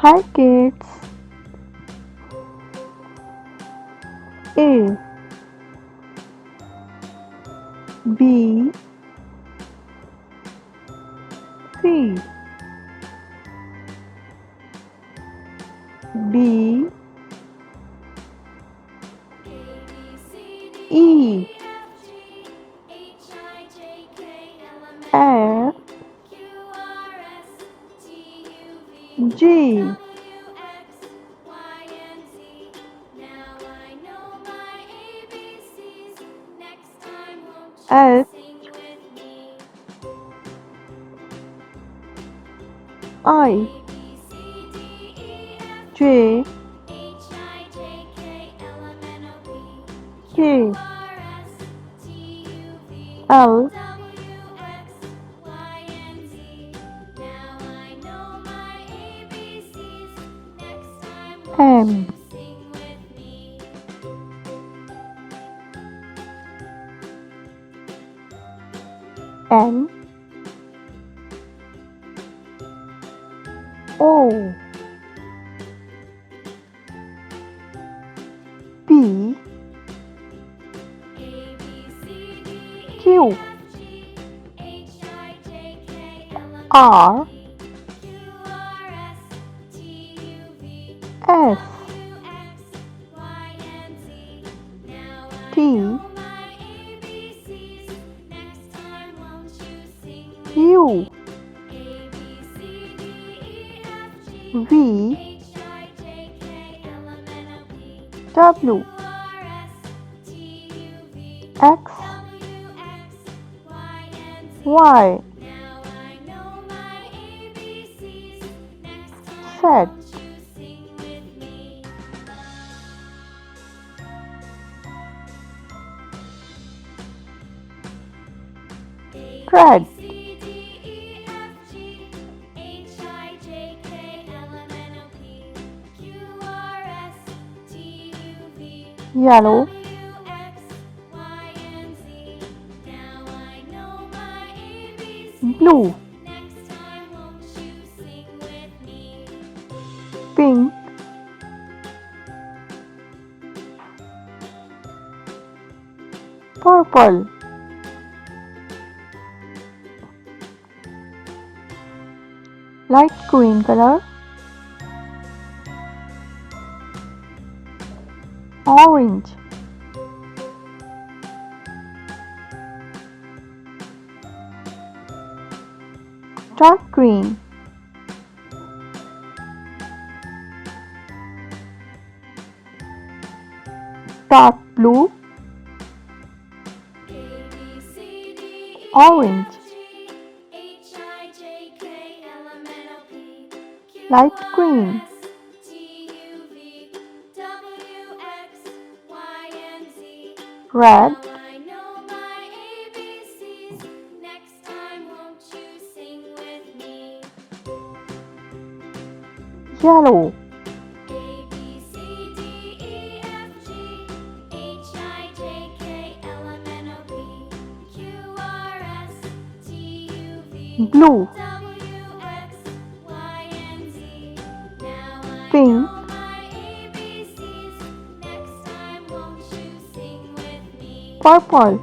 Hi kids. A B C D E F G H I J K L M N O P Q R S T U V W X Y Z Red Yellow Blue Pink Purple Light green color Orange Dark green Dark blue Orange Light green Red Yellow Blue Pink Purple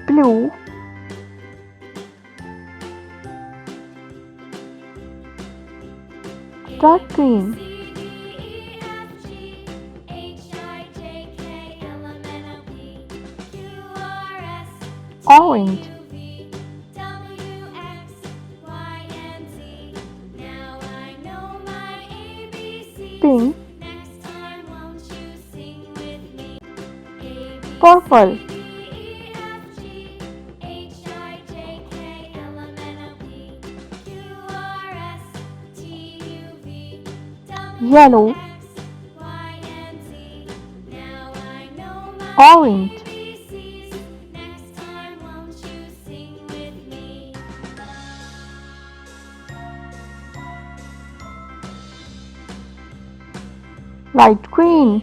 Blue Dark green Orange Pink Purple Yellow Orange Light green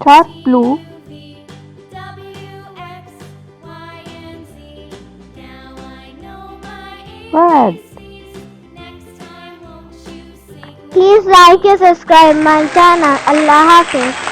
dark blue, red. Please like and subscribe my channel. Allah Hafiz.